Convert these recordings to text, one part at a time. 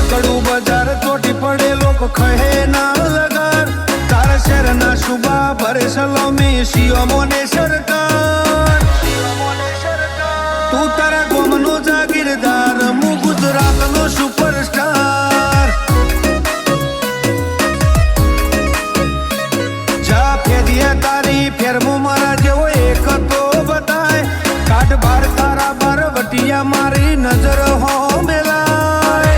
નેકડું બજાર ચોટી પડે લોક ખહે ના લગાર તારા શહેરના શુભા ભરે સલામી સીઓમોને સરકાર તું તારા ગોમનો જાગીરદાર હું ગુજરાતનો સુપરસ્ટાર જા ફેરિયા તારી ફેરમો મારા જેવો એક તો બતાય કાઢ બાર તારા બાર વટિયા મારી નજર હો મેલાય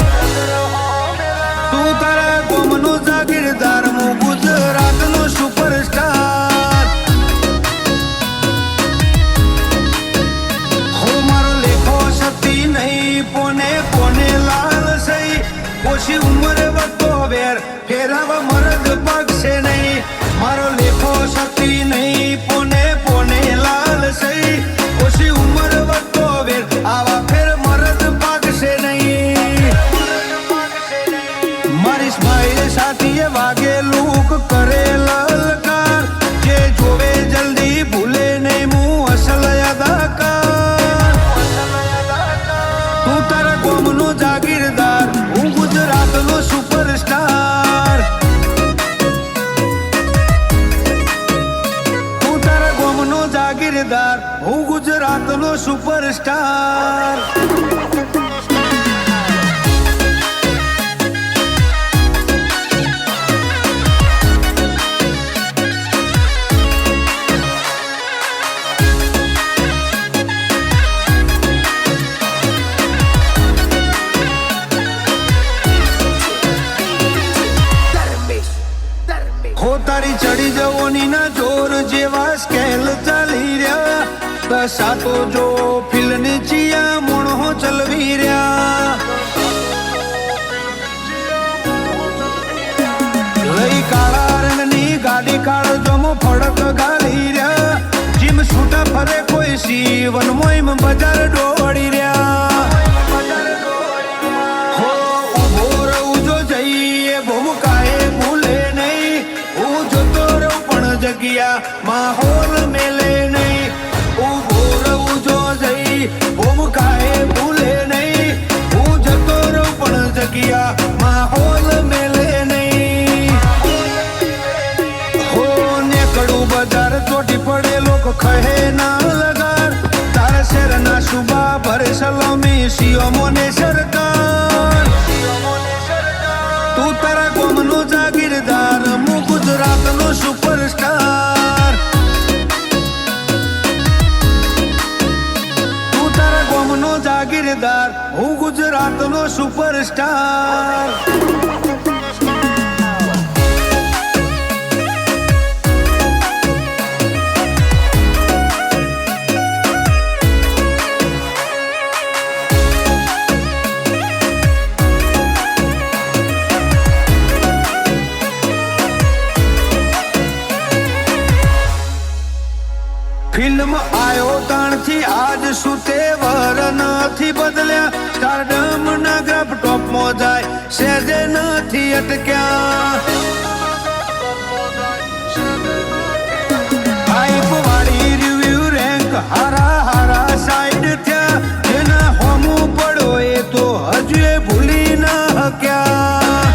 તું તારા ગોમનો જાગીરદાર હું ગુજરાતનો સુપરસ્ટાર હો મારો લેખો શક્તિ નહીં પોને કોને લાલ સઈ ઓછી ઉંમરે વધતો વેર ફેરાવા મરદ પાકશે નહીં મારો લેખો શક્તિ નહીં પોને પોને લાલ સઈ ઓછી ઉંમર વધતો વેર આવા ફેર મરદ પાકશે નહીં મારી સ્માઈલ સાથીએ વાગે લૂક કરે લલકાર જે જોવે જલ્દી ભૂલે નહીં હું અસલ અદાકાર તું તારા ગોમનો જાગીરદાર હું ગુજરાતનો સુપરસ્ટાર તું તારા ગોમનો જાગીરદાર હું ગુજરાતનો સુપરસ્ટાર હો તારી ચડી જવોની ના જોર જેવા સ્કેલ ચાલી રહ્યા કસા તો જો ફિલની ચિયા મોણો ચલવી રહ્યા લઈ કાળા રંગની ગાડી કાળો જમો ફડક ગાલી રહ્યા જીમ છૂટા ફરે કોઈ સીવન મોઈમ બજાર દોડી રહ્યા હો ઉભો રહું જો જઈએ ભૂમકાએ ભૂલે નહીં હું જોતો રહું પણ જગ્યા માહોલ મેલે નહીં ઉભો રહું જો જઈ ભૂમકાએ ભૂલે નહીં હું જતો રહું પણ જગ્યા માહોલ મેલે નહીં હો નેકડું બજાર ચોટી પડે લોક ખહે ના લગાર તારા શહેરના શુભા ભરે સલામી સીઓમોને સરકાર તું તારા ગોમનો જાગીરદાર હું ગુજરાતનો સુપરસ્ટાર તું તારા ગોમનો જાગીરદાર હું ગુજરાતનો સુપરસ્ટાર ફિલ્મ આયો તાણથી આજ સુતે વર નથી બદલ્યા સ્ટારડમ ના ગ્રાફ ટોપમાં જાય સેજે નથી અટક્યા હાઈપ વાળી રિવ્યુ રેન્ક હારા હારા સાઈડ થયા જેના હોમું પડો એ તો હજુ એ ભૂલી ના હક્યા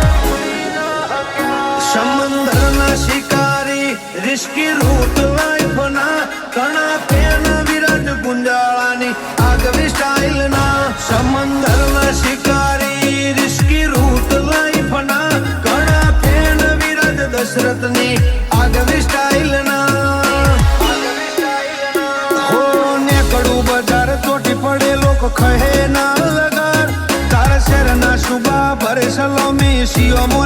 સમંદરના શિકારી રિસ્કી રૂટ લાઈફના ઘણા પેન વિરાટ ગુંજાળાની આગવી સ્ટાઇલ ના સમંદરના શિકારી રિસ્કી રૂટ લાઈફના ઘણા પેન વિરાટ દશરથની આગવી સ્ટાઇલ ના હો નેકડું બજાર ચોટી પડે લોક ખહે ના લગાર તારા શહેરના શુભા ભરે સલામી સીઓમો